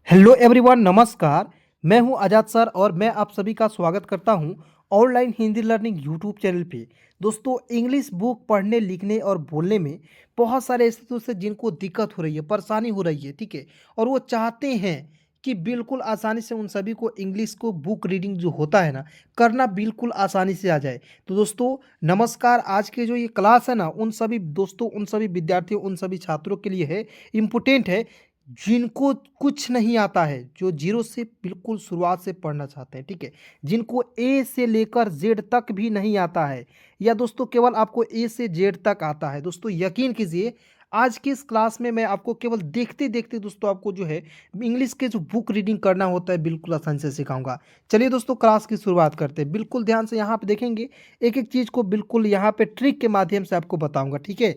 Hello everyone, नमस्कार। मैं हूं आजाद सर और मैं आप सभी का स्वागत करता हूं online Hindi learning YouTube channel पे। दोस्तों, इंग्लिश बुक पढ़ने लिखने और बोलने में बहुत सारे ऐसे दोस्त हैं जिनको दिक्कत हो रही है, परेशानी हो रही है, ठीक है। और वो चाहते हैं कि बिल्कुल आसानी से उन सभी को इंग्लिश को बुक रीडिंग जो होता है ना, करना बिल्कुल आसानी से आ जाए। तो दोस्तों, नमस्कार। आज के जो ये क्लास है ना, उन सभी दोस्तों, उन सभी विद्यार्थियों, उन सभी छात्रों के लिए है, इम्पोर्टेंट है, जिनको कुछ नहीं आता है, जो जीरो से बिल्कुल शुरुआत से पढ़ना चाहते हैं, ठीक है। जिनको ए से लेकर जेड तक भी नहीं आता है, या दोस्तों केवल आपको ए से जेड तक आता है। दोस्तों यकीन कीजिए, आज की इस क्लास में मैं आपको केवल देखते देखते दोस्तों आपको जो है इंग्लिश के जो बुक रीडिंग करना होता है बिल्कुल आसानी से सिखाऊंगा। चलिए दोस्तों, क्लास की शुरुआत करते हैं। बिल्कुल ध्यान से यहाँ पे देखेंगे, एक एक चीज़ को बिल्कुल यहाँ पे ट्रिक के माध्यम से आपको बताऊंगा, ठीक है।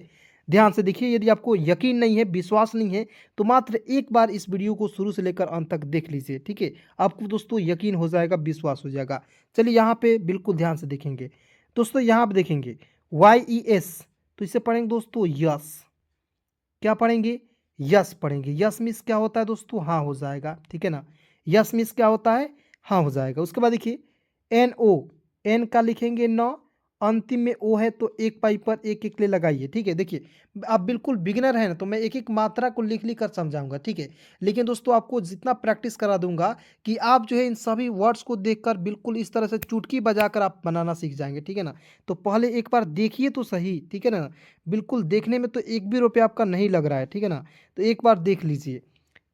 ध्यान से देखिए, यदि आपको यकीन नहीं है, विश्वास नहीं है, तो मात्र एक बार इस वीडियो को शुरू से लेकर अंत तक देख लीजिए, ठीक है। आपको दोस्तों यकीन हो जाएगा, विश्वास हो जाएगा। चलिए यहाँ पे बिल्कुल ध्यान से देखेंगे। दोस्तों यहाँ पे देखेंगे YES, तो इसे पढ़ेंगे दोस्तों यस। क्या पढ़ेंगे? यस पढ़ेंगे। यस मीन्स क्या होता है दोस्तों? हाँ हो जाएगा, ठीक है ना। यस मीन्स क्या होता है? हाँ हो जाएगा। उसके बाद देखिए NO, एन का लिखेंगे नौ, अंतिम में ओ है तो एक पाई पर एक एक ले लगाइए, ठीक है। देखिए, आप बिल्कुल बिगिनर हैं ना, तो मैं एक एक मात्रा को लिख लिख कर समझाऊंगा, ठीक है। लेकिन दोस्तों आपको जितना प्रैक्टिस करा दूंगा कि आप जो है इन सभी वर्ड्स को देखकर बिल्कुल इस तरह से चुटकी बजाकर आप बनाना सीख जाएंगे, ठीक है ना। तो पहले एक बार देखिए तो सही, ठीक है ना। बिल्कुल देखने में तो एक भी रुपया आपका नहीं लग रहा है, ठीक है ना। तो एक बार देख लीजिए।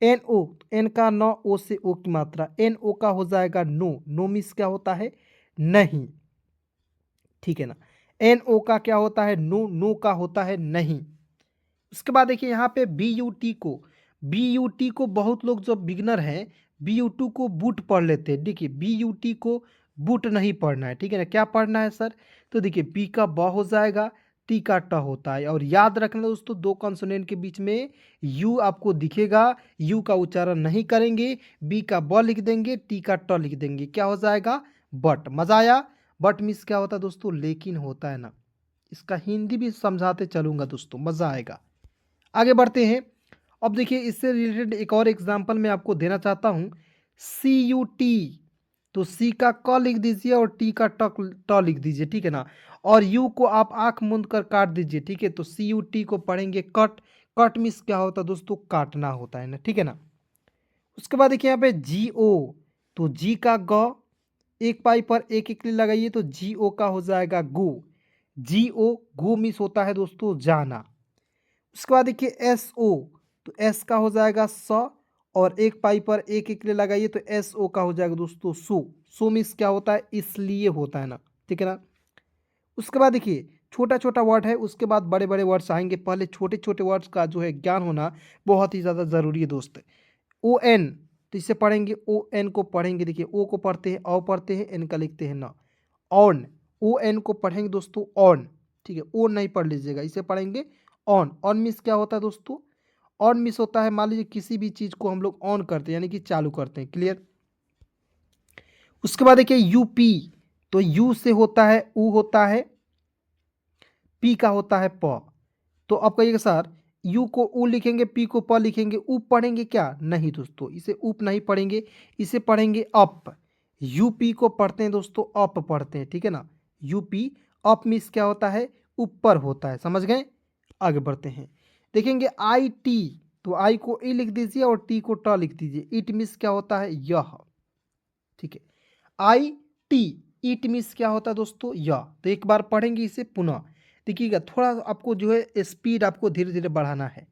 NO, एन का नौ, ओ से ओ की मात्रा, NO का हो जाएगा नो। नो मीन्स क्या होता है? नहीं, ठीक है ना। NO का क्या होता है? नो। नो का होता है नहीं। उसके बाद देखिए यहाँ पे बी यू टी को बहुत लोग जो बिगनर हैं, BU2 को बूट पढ़ लेते हैं। देखिए BUT को बूट नहीं पढ़ना है, ठीक है ना। क्या पढ़ना है सर? तो देखिए पी का ब हो जाएगा, टी का ट होता है। और याद रखना दोस्तों, दो कॉन्सोनेंट के बीच में यू आपको दिखेगा, यू का उच्चारण नहीं करेंगे, बी का ब लिख देंगे, टी का ट लिख देंगे, क्या हो जाएगा? बट। मजा आया? बट मीन्स क्या होता है दोस्तों? लेकिन होता है ना। इसका हिंदी भी समझाते चलूंगा दोस्तों, मजा आएगा। आगे बढ़ते हैं। अब देखिए, इससे रिलेटेड एक और एग्जांपल मैं आपको देना चाहता हूं। CUT, तो सी का क लिख दीजिए और टी का ट लिख दीजिए, ठीक है ना। और यू को आप आंख मूंद कर काट दीजिए, ठीक है। तो CUT को पढ़ेंगे कट। कट मीन्स क्या होता है दोस्तों? काटना होता है ना, ठीक है ना। उसके बाद देखिए यहाँ पे GO, तो जी का ग, एक पाई पर एक एक लगाइए तो GO का हो जाएगा गो। GO, गो मीन्स होता है दोस्तों जाना। उसके बाद देखिए SO, तो एस का हो जाएगा स, और एक पाई पर एक एक ले लगाइए तो SO का हो जाएगा दोस्तों सो। सो मीन्स क्या होता है? इसलिए होता है ना, ठीक है ना। उसके बाद देखिए छोटा छोटा वर्ड है, उसके बाद बड़े बड़े वर्ड्स आएंगे। पहले छोटे छोटे वर्ड्स का जो है ज्ञान होना बहुत ही ज़्यादा ज़रूरी है दोस्त। ON, तो इसे पढ़ेंगे, ON को पढ़ेंगे। देखिए ओ को पढ़ते हैं, औ पढ़ते हैं, एन का लिखते हैं ना। ऑन, ON को पढ़ेंगे दोस्तों ऑन, ठीक है। ओ नहीं पढ़ लीजिएगा, इसे पढ़ेंगे ऑन। ऑन मीन्स क्या होता है दोस्तों? ऑन मिस होता है, मान लीजिए किसी भी चीज़ को हम लोग ऑन करते हैं, यानी कि चालू करते हैं। क्लियर? उसके बाद देखिए UP, तो यू से होता है ऊ होता है, पी का होता है प। तो अब कहिएगा सर, यू को ऊ लिखेंगे, पी को प लिखेंगे, ऊप पढ़ेंगे क्या? नहीं दोस्तों, इसे ऊप नहीं पढ़ेंगे, इसे पढ़ेंगे अप। यूपी को पढ़ते हैं दोस्तों, अप पढ़ते हैं, ठीक है ना। यूपी, अप मीन्स क्या होता है? ऊपर होता है, समझ गए। आगे बढ़ते हैं। देखेंगे IT, तो आई को ई लिख दीजिए और टी को ट लिख दीजिए। इट मीन्स क्या होता है? यह, ठीक है। IT, इट मीन्स क्या होता है दोस्तों? यह। तो एक बार पढ़ेंगे इसे पुनः, देखिएगा थोड़ा आपको जो है स्पीड आपको धीरे धीरे बढ़ाना है।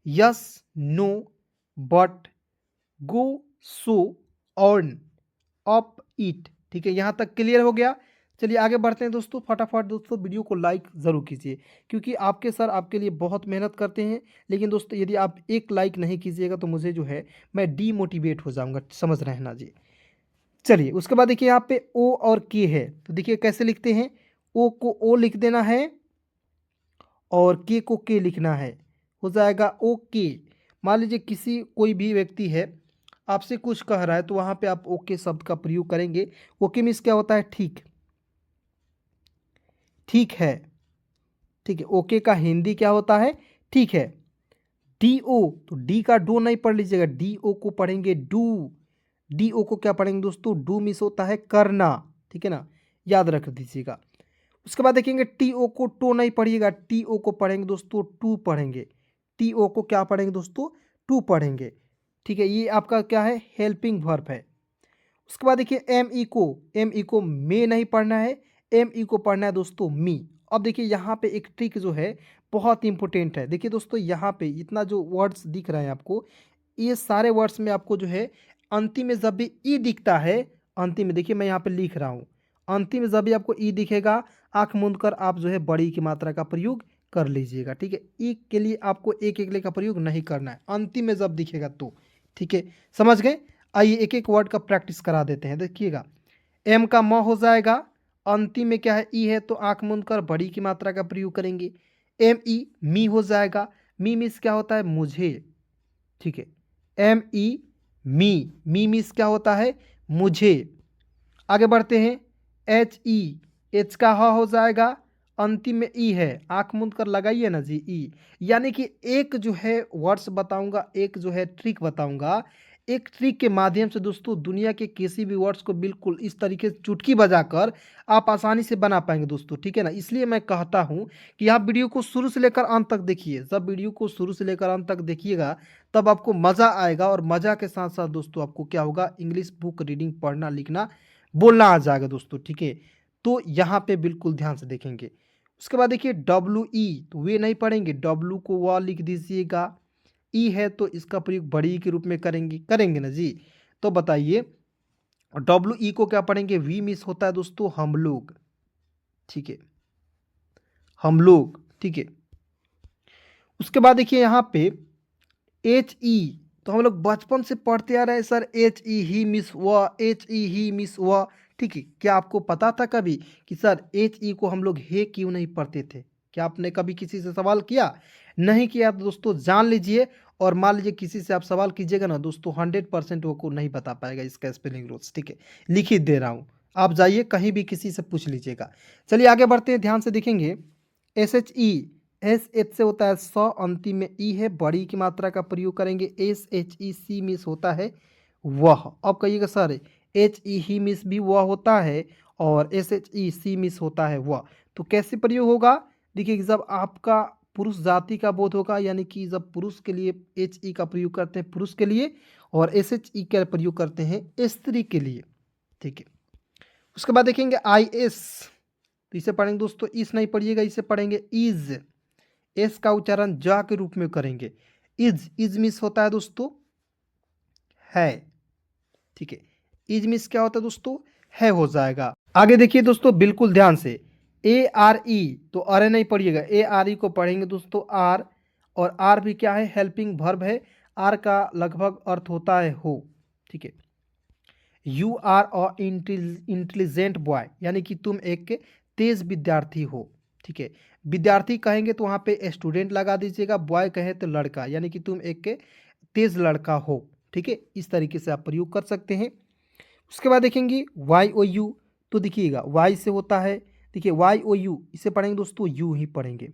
Yes, no, but, go, so, on, up, eat, ठीक है। यहाँ तक क्लियर हो गया। चलिए आगे बढ़ते हैं दोस्तों। फटाफट दोस्तों वीडियो को लाइक ज़रूर कीजिए, क्योंकि आपके सर आपके लिए बहुत मेहनत करते हैं। लेकिन दोस्तों यदि आप एक लाइक नहीं कीजिएगा तो मुझे जो है मैं डीमोटिवेट हो जाऊँगा, समझ रहे हैं ना जी। चलिए उसके बाद देखिए यहाँ पे ओ और के है, तो देखिए कैसे लिखते हैं। ओ को ओ लिख देना है और के को के लिखना है, हो जाएगा ओके। मान लीजिए किसी कोई भी व्यक्ति है, आपसे कुछ कह रहा है, तो वहाँ पे आप ओके शब्द का प्रयोग करेंगे। ओके मीन्स क्या होता है? ठीक, ठीक है, ठीक है। ओके का हिंदी क्या होता है? ठीक है। डी ओ, तो डी का डो नहीं पढ़ लीजिएगा, डी ओ को पढ़ेंगे डू। डी ओ को क्या पढ़ेंगे दोस्तों, डू मिस होता है करना, ठीक है ना, याद रख दीजिएगा। उसके बाद देखेंगे टी ओ को टो नहीं पढ़िएगा, टी ओ को पढ़ेंगे दोस्तों टू पढ़ेंगे। टी ओ को क्या पढ़ेंगे दोस्तों, टू पढ़ेंगे, ठीक है। ये आपका क्या है, हेल्पिंग वर्ब है। उसके बाद देखिए एम ई को मे नहीं पढ़ना है, एम ई को पढ़ना है दोस्तों मी। अब देखिए यहाँ पे एक ट्रिक जो है बहुत इंपॉर्टेंट है। देखिए दोस्तों यहाँ पे इतना जो वर्ड्स दिख रहे हैं आपको, ये सारे वर्ड्स में आपको जो है अंतिम में जब भी ई दिखता है, अंतिम में देखिए मैं यहाँ पे लिख रहा हूँ, अंतिम में जब भी आपको ई दिखेगा, आंख मूंद कर आप जो है बड़ी की मात्रा का प्रयोग कर लीजिएगा, ठीक है। ई के लिए आपको एक एक ले का प्रयोग नहीं करना है, अंतिम में जब दिखेगा तो, ठीक है, समझ गए। आइए एक एक वर्ड का प्रैक्टिस करा देते हैं, देखिएगा। एम का म हो जाएगा, अंतिम में क्या है ई है, तो आंख मूंद कर बड़ी की मात्रा का प्रयोग करेंगे। एम ई मी हो जाएगा, मी मीस क्या होता है मुझे, ठीक है। एम ई मी मीस क्या होता है मुझे। आगे बढ़ते हैं, एच ई, एच का ह हो जाएगा, अंतिम में ई है, आंख मूंद कर लगाइए ना जी ई। यानी कि एक जो है वर्ड्स बताऊंगा, एक जो है ट्रिक बताऊंगा, एक ट्रिक के माध्यम से दोस्तों दुनिया के किसी भी वर्ड्स को बिल्कुल इस तरीके से चुटकी बजाकर आप आसानी से बना पाएंगे दोस्तों, ठीक है ना। इसलिए मैं कहता हूं कि आप वीडियो को शुरू से लेकर अंत तक देखिए, जब वीडियो को शुरू से लेकर अंत तक देखिएगा तब आपको मज़ा आएगा, और मज़ा के साथ साथ दोस्तों आपको क्या होगा, इंग्लिश बुक रीडिंग पढ़ना लिखना बोलना आ जाएगा दोस्तों, ठीक है। तो यहाँ पे बिल्कुल ध्यान से देखेंगे। उसके बाद देखिए डब्ल्यू ई, तो वे नहीं पढ़ेंगे, डब्ल्यू को वह लिख दीजिएगा। ई है तो इसका प्रयोग बड़ी के रूप में करेंगे ना जी। तो बताइए डब्ल्यू ई को क्या पढ़ेंगे, वी मिस होता है दोस्तों हम लोग, ठीक है, हम लोग, ठीक है। उसके बाद देखिए यहाँ पे एच ई, तो हम लोग बचपन से पढ़ते आ रहे हैं सर, एच ई ही मिस हुआ, एच ई ही मिस हुआ, ठीक है। क्या आपको पता था कभी कि सर एच ई को हम लोग हे क्यों नहीं पढ़ते थे? क्या आपने कभी किसी से सवाल किया? नहीं किया तो दोस्तों जान लीजिए, और मान लीजिए किसी से आप सवाल कीजिएगा ना दोस्तों, 100% वो को नहीं बता पाएगा इसका स्पेलिंग रूल्स, ठीक है। लिख ही दे रहा हूँ, आप जाइए कहीं भी किसी से पूछ लीजिएगा। चलिए आगे बढ़ते हैं, ध्यान से देखेंगे। S H E, S H से होता है सौ, अंतिम में ई है, बड़ी की मात्रा का प्रयोग करेंगे। एस एच ई सी मिस होता है वह। अब कहिएगा सर एच ई ही मिस भी वह होता है, और एस एच ई सी मिस होता है वह, तो कैसे प्रयोग होगा? देखिए जब आपका पुरुष जाति का बोध होगा, यानी कि जब पुरुष के लिए एच ई का प्रयोग करते हैं पुरुष के लिए, और एस एच ई का प्रयोग करते हैं स्त्री के लिए, ठीक है। उसके बाद देखेंगे आई एस, तो इसे पढ़ेंगे दोस्तों, इस नहीं पढ़िएगा, इसे पढ़ेंगे इज। एस का उच्चारण जा के रूप में करेंगे। इज मिस होता है दोस्तों है, ठीक है। इज मिस क्या होता है दोस्तों, है हो जाएगा। आगे देखिए दोस्तों बिल्कुल ध्यान से, ए आर ई, तो अरे नहीं पढ़िएगा, ए आर ई को पढ़ेंगे दोस्तों आर, और आर भी क्या है, हेल्पिंग वर्ब है। आर का लगभग अर्थ होता है हो, ठीक है। You are a intelligent boy, यानी कि तुम एक तेज विद्यार्थी हो, ठीक है। विद्यार्थी कहेंगे तो वहाँ पे स्टूडेंट लगा दीजिएगा, बॉय कहें तो लड़का, यानी कि तुम एक तेज लड़का हो, ठीक है। इस तरीके से आप प्रयोग कर सकते हैं। उसके बाद देखेंगे वाई ओ यू, तो देखिएगा वाई से होता है, देखिए वाई ओ यू, इसे पढ़ेंगे दोस्तों यू ही पढ़ेंगे।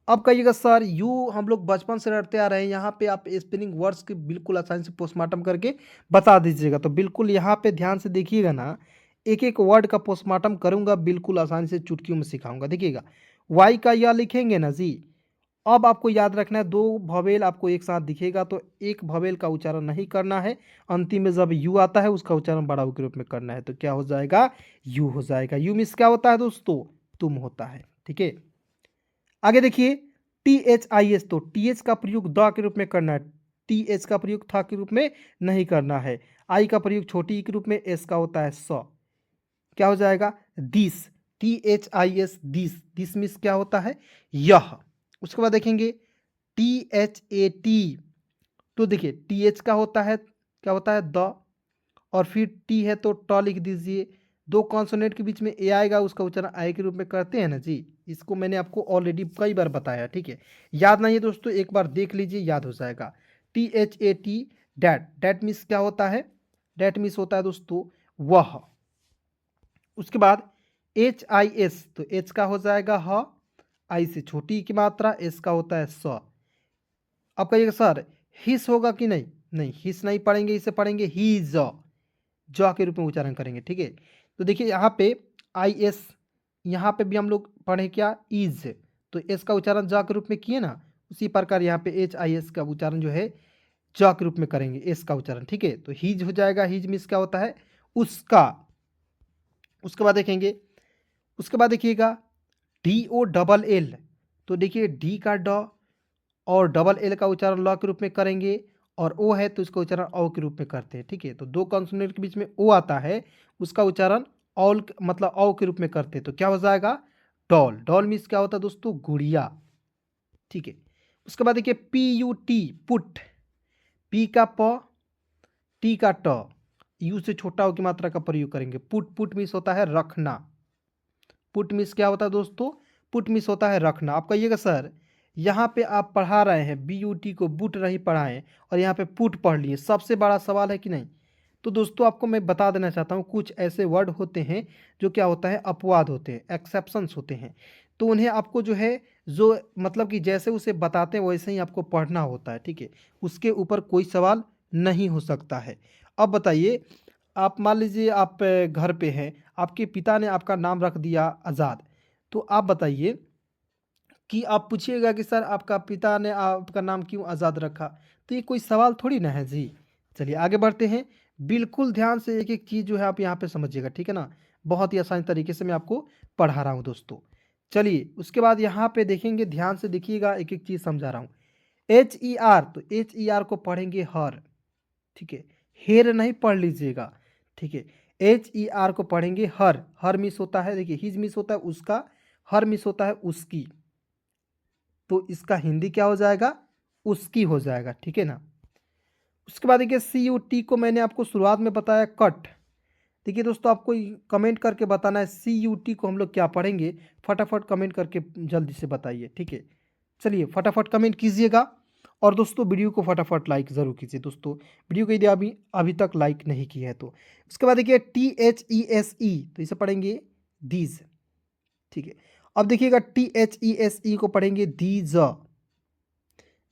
अब कहिएगा सर यू हम लोग बचपन से रटते आ रहे हैं, यहाँ पे आप स्पेलिंग वर्ड्स के बिल्कुल आसानी से पोस्टमार्टम करके बता दीजिएगा। तो बिल्कुल यहाँ पे ध्यान से देखिएगा ना, एक एक वर्ड का पोस्टमार्टम करूँगा, बिल्कुल आसानी से चुटकियों में सिखाऊंगा। देखिएगा वाई का या लिखेंगे ना जी। अब आपको याद रखना है, दो भवेल आपको एक साथ दिखेगा तो एक भवेल का उच्चारण नहीं करना है, अंतिम में जब यू आता है उसका उच्चारण बड़ा के रूप में करना है। तो क्या हो जाएगा, यू हो जाएगा। यू मिस क्या होता है दोस्तों, तुम होता है, ठीक है। आगे देखिए टी एच आई एस, तो टी एच का प्रयोग द के रूप में करना है, टी एच का प्रयोग था के रूप में नहीं करना है। आई का प्रयोग छोटी ई के रूप में, एस का होता है स, क्या हो जाएगा this, T H I S this, this miss क्या होता है यह। उसके बाद देखेंगे टी एच ए टी, तो देखिए टी एच का होता है क्या होता है द, और फिर टी है तो ट लिख दीजिए। दो कॉन्सोनेंट के बीच में ए आएगा, उसका उच्चारण आई के रूप में करते हैं ना जी। इसको मैंने आपको ऑलरेडी कई बार बताया, ठीक है। याद नहीं है दोस्तों, एक बार देख लीजिए, याद हो जाएगा। T H A T that, that means क्या होता है, डैट मीन्स होता है दोस्तों वह। उसके बाद एच आई एस, तो एच का हो जाएगा ह, आई से छोटी की मात्रा, एस का होता है स। अब कहिएगा सर हिस होगा कि नहीं, नहीं हिस नहीं पढ़ेंगे, इसे पढ़ेंगे ही ज के रूप में उच्चारण करेंगे। ठीक है, तो देखिए यहाँ पे आई एस, यहाँ पे भी हम लोग पढ़े क्या इज, तो एस का उच्चारण ज के रूप में किए ना, उसी प्रकार यहाँ पे एच आई एस का उच्चारण जो है ज के रूप में करेंगे, एस का उच्चारण। ठीक है, तो हीज हो जाएगा, हीज मीन्स क्या होता है उसका। उसके बाद देखेंगे, उसके बाद देखिएगा डी ओ डबल एल, तो देखिए डी का ड और डबल एल का उच्चारण ल के रूप में करेंगे, और ओ है तो इसका उच्चारण औ के रूप में करते हैं। ठीक है, तो दो कॉन्सोनेंट के बीच में ओ आता है, उसका उच्चारण ऑल मतलब औ के रूप में करते हैं, तो क्या हो जाएगा डॉल। डॉल मीन्स क्या होता है दोस्तों गुड़िया। ठीक है, उसके बाद देखिए P U T put, P का प, टी का ट, यू से छोटा हो की मात्रा का प्रयोग करेंगे। पुट, पुट मीन्स होता है रखना। पुट मीन्स क्या होता है दोस्तों, पुट मीन्स होता है रखना। आप कहिएगा सर यहाँ पे आप पढ़ा रहे हैं बी यू टी को बूट नहीं पढ़ाएं और यहाँ पे पुट पढ़ लिए, सबसे बड़ा सवाल है कि नहीं। तो दोस्तों आपको मैं बता देना चाहता हूँ कुछ ऐसे वर्ड होते हैं जो क्या होता है अपवाद होते हैं, एक्सेप्शंस होते हैं, तो उन्हें आपको जो है जो मतलब कि जैसे उसे बताते हैं वैसे ही आपको पढ़ना होता है। ठीक है, उसके ऊपर कोई सवाल नहीं हो सकता है। अब बताइए, आप मान लीजिए आप घर पे हैं, आपके पिता ने आपका नाम रख दिया आज़ाद, तो आप बताइए कि आप पूछिएगा कि सर आपका पिता ने आपका नाम क्यों आज़ाद रखा, तो ये कोई सवाल थोड़ी ना है जी। चलिए आगे बढ़ते हैं, बिल्कुल ध्यान से एक एक चीज़ जो है आप यहाँ पे समझिएगा। ठीक है ना, बहुत ही आसान तरीके से मैं आपको पढ़ा रहा हूँ दोस्तों। चलिए उसके बाद यहाँ पे देखेंगे, ध्यान से देखिएगा, एक एक चीज़ समझा रहा हूँ। एच ई आर, तो एच ई आर को पढ़ेंगे हर। ठीक है, हेर नहीं पढ़ लीजिएगा। ठीक है, एच ई आर को पढ़ेंगे हर। हर मिस होता है, देखिए हिज मिस होता है उसका, हर मिस होता है उसकी, तो इसका हिंदी क्या हो जाएगा उसकी हो जाएगा। ठीक है ना, उसके बाद देखिए सी यू टी को मैंने आपको शुरुआत में बताया कट। देखिए दोस्तों आपको कमेंट करके बताना है सी यू टी को हम लोग क्या पढ़ेंगे, फटाफट कमेंट करके जल्दी से बताइए। ठीक है, चलिए फटाफट कमेंट कीजिएगा, और दोस्तों वीडियो को फटाफट लाइक ज़रूर कीजिए दोस्तों, वीडियो को यदि अभी अभी तक लाइक नहीं किया है तो। उसके बाद देखिए T H E S E, तो इसे पढ़ेंगे दीज। ठीक है, अब देखिएगा T H E S E को पढ़ेंगे दीज।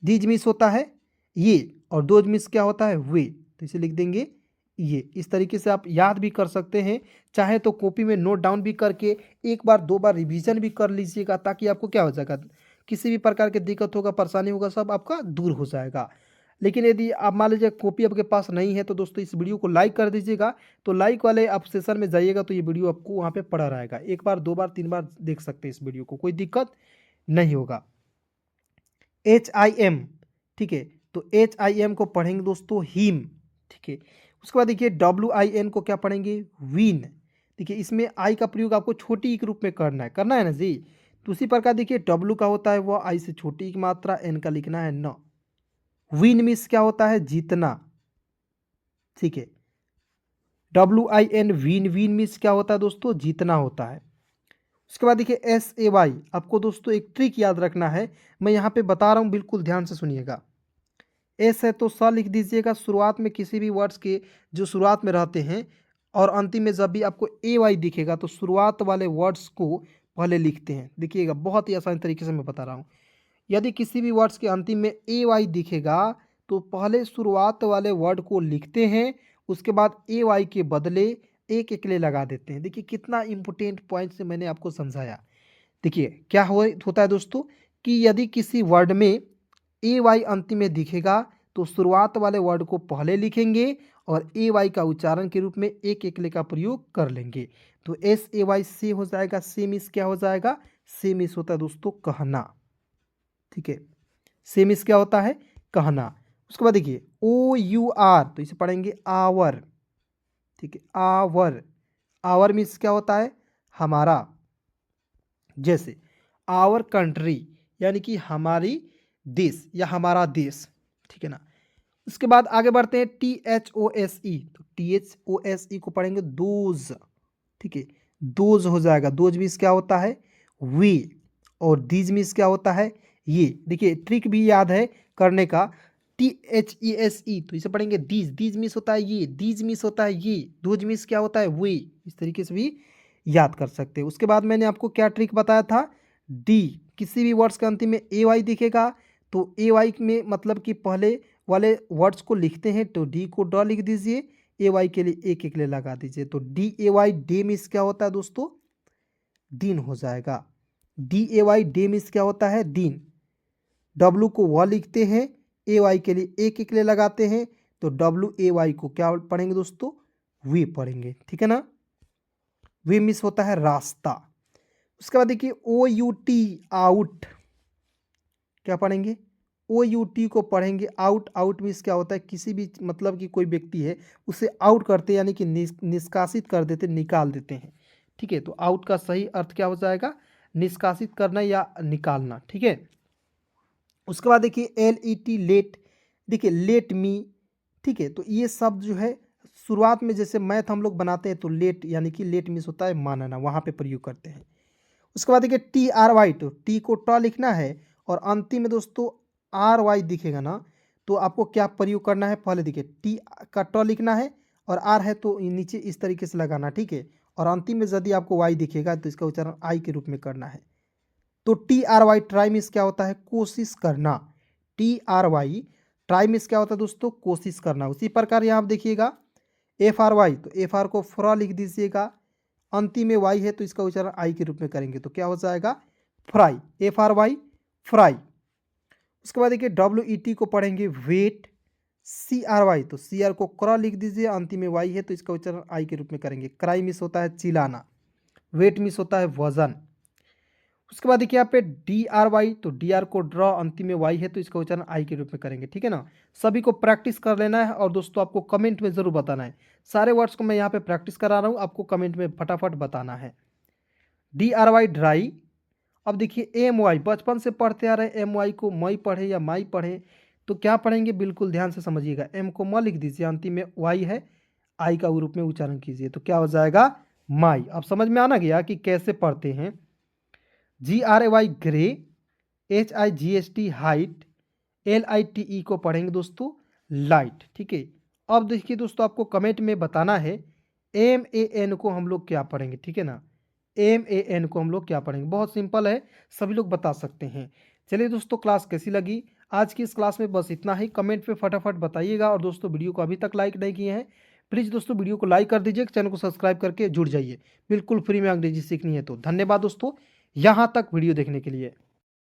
दीज मिस होता है ये, और दोज मिस क्या होता है वे, तो इसे लिख देंगे ये। इस तरीके से आप याद भी कर सकते हैं, चाहे तो कॉपी में नोट डाउन भी करके एक बार दो बार रिवीजन भी कर लीजिएगा, ताकि आपको क्या हो जाएगा किसी भी प्रकार की दिक्कत होगा परेशानी होगा सब आपका दूर हो जाएगा। लेकिन यदि आप मान लीजिए कॉपी आपके पास नहीं है तो दोस्तों इस वीडियो को लाइक कर दीजिएगा, तो लाइक वाले आप सेशन में जाइएगा तो ये वीडियो आपको वहाँ पे पड़ा रहेगा, एक बार दो बार तीन बार देख सकते हैं इस वीडियो को, कोई दिक्कत नहीं होगा। एच आई एम, ठीक है, तो एच आई एम को पढ़ेंगे दोस्तों हिम। ठीक है, उसके बाद देखिए डब्ल्यू आई एन को क्या पढ़ेंगे विन। देखिए इसमें आई का प्रयोग आपको छोटी ई के रूप में करना है ना जी। तो उसी प्रकार देखिए डब्ल्यू का होता है वो आई से छोटी की मात्रा, एन का लिखना है न। विन मिस क्या होता है जीतना। ठीक है, W I N win, win मिस क्या होता है दोस्तों जीतना होता है। उसके बाद देखिए एस ए वाई, आपको दोस्तों एक ट्रिक याद रखना है, मैं यहाँ पे बता रहा हूँ बिल्कुल ध्यान से सुनिएगा। एस है तो स लिख दीजिएगा शुरुआत में, किसी भी वर्ड्स के जो शुरुआत में रहते हैं, और अंतिम में जब भी आपको ए वाई दिखेगा तो शुरुआत वाले वर्ड्स को पहले लिखते हैं। देखिएगा बहुत ही आसान तरीके से मैं बता रहा हूँ, यदि किसी भी वर्ड्स के अंतिम में ए वाई दिखेगा तो पहले शुरुआत वाले वर्ड को लिखते हैं, उसके बाद ए वाई के बदले एक एकले लगा देते हैं। देखिए कितना इंपॉर्टेंट पॉइंट से मैंने आपको समझाया। देखिए क्या होता है दोस्तों कि यदि किसी वर्ड में ए वाई अंतिम में दिखेगा तो शुरुआत वाले वर्ड को पहले लिखेंगे और ए वाई का उच्चारण के रूप में एक एकले का प्रयोग कर लेंगे, तो एस ए वाई से हो जाएगा। से मिस क्या हो जाएगा, से मिस होता है दोस्तों कहना। ठीक है, से मिस क्या होता है कहना। उसके बाद देखिए ओ यू आर, तो इसे पढ़ेंगे आवर। ठीक है, आवर, आवर मीन्स क्या होता है हमारा, जैसे आवर कंट्री यानी कि हमारी देश या हमारा देश। ठीक है ना, उसके बाद आगे बढ़ते हैं T H O S E, तो T H O S E को पढ़ेंगे दोज। ठीक है, दोज हो जाएगा। दोज मीन्स क्या होता है वे, और दीज मीन्स क्या होता है ये। देखिए ट्रिक भी याद है करने का, T H E S E, तो इसे पढ़ेंगे दीज। दीज मीन्स होता है ये, दीज मीन्स होता है ये, दोज मीन्स क्या होता है वे। इस तरीके से भी याद कर सकते हैं। उसके बाद मैंने आपको क्या ट्रिक बताया था, डी, किसी भी वर्ड्स के अंतिम में ए वाई दिखेगा तो ए वाई में मतलब कि पहले वाले वर्ड्स को लिखते हैं, तो डी को ड लिख दीजिए, ए वाई के लिए एक एक ले लगा दीजिए। तो D A Y day means क्या होता है दोस्तों? दिन हो जाएगा। D A Y day means क्या होता है? दिन। डब्लू को वह लिखते हैं, ए वाई के लिए एक एक ले लगाते हैं, तो डब्लू ए वाई को क्या पढ़ेंगे दोस्तों? वे पढ़ेंगे, ठीक है ना। वे मीन्स होता है रास्ता। उसके बाद देखिए ओ यू टी आउट, क्या पढ़ेंगे? ओ यू टी को पढ़ेंगे आउट। आउट मीन्स क्या होता है? किसी भी मतलब कि कोई व्यक्ति है उसे आउट करते हैं, यानी कि निष्कासित कर देते, निकाल देते हैं, ठीक है। तो आउट का सही अर्थ क्या हो जाएगा? निष्कासित करना या निकालना, ठीक है। उसके बाद देखिए एल ई टी लेट, देखिए लेट मी, ठीक है। तो ये शब्द जो है शुरुआत में जैसे मैथ हम लोग बनाते हैं तो लेट यानी कि लेट मीन्स होता है मानना, वहाँ पे प्रयोग करते हैं। उसके बाद देखिए टी आर वाई, तो टी को ट लिखना है और अंतिम में दोस्तों आर वाई दिखेगा ना, तो आपको क्या प्रयोग करना है? पहले देखिए टी का ट लिखना है और आर है तो नीचे इस तरीके से लगाना, ठीक है। और अंतिम में यदि आपको वाई दिखेगा तो इसका उच्चारण आई के रूप में करना है। तो T R Y try means क्या होता है? कोशिश करना। T R Y try means क्या होता है दोस्तों? कोशिश करना। उसी प्रकार यहाँ आप देखिएगा एफ आर वाई, तो एफ आर को फ्रा लिख दीजिएगा, अंतिम में वाई है तो इसका उच्चारण आई के रूप में करेंगे, तो क्या हो जाएगा? Fry. F R Y fry. उसके बाद देखिए डब्ल्यू ई टी को पढ़ेंगे वेट। सी आर वाई, तो सी आर को क्रा लिख दीजिए, अंतिम में वाई है तो इसका उच्चारण आई के रूप में करेंगे। क्राई मिस होता है चिल्लाना, वेट मिस होता है वजन। उसके बाद देखिए यहाँ पे डी आर वाई, तो डी आर को ड्रॉ, अंतिम में वाई है तो इसका उच्चारण आई के रूप में करेंगे, ठीक है ना। सभी को प्रैक्टिस कर लेना है और दोस्तों आपको कमेंट में ज़रूर बताना है। सारे वर्ड्स को मैं यहाँ पे प्रैक्टिस करा रहा हूँ, आपको कमेंट में फटाफट बताना है। D R Y dry. अब देखिए एम वाई, बचपन से पढ़ते आ रहे एम वाई को मई पढ़े या माई पढ़े, तो क्या पढ़ेंगे? बिल्कुल ध्यान से समझिएगा। एम को म लिख दीजिए, अंतिम में वाई है, आई का रूप में उच्चारण कीजिए, तो क्या हो जाएगा? माई। अब समझ में आना गया कि कैसे पढ़ते हैं। G R A Y gray, H I G S T height, L I T E को पढ़ेंगे दोस्तों लाइट, ठीक है। अब देखिए दोस्तों आपको कमेंट में बताना है एम ए एन को हम लोग क्या पढ़ेंगे, ठीक है ना। एम ए एन को हम लोग क्या पढ़ेंगे? बहुत सिंपल है, सभी लोग बता सकते हैं। चलिए दोस्तों क्लास कैसी लगी? आज की इस क्लास में बस इतना ही। कमेंट पे फटाफट बताइएगा और दोस्तों वीडियो को अभी तक लाइक नहीं किए हैं प्लीज़ दोस्तों वीडियो को लाइक कर दीजिए, चैनल को सब्सक्राइब करके जुड़ जाइए। बिल्कुल फ्री में अंग्रेजी सीखनी है तो। धन्यवाद दोस्तों यहाँ तक वीडियो देखने के लिए।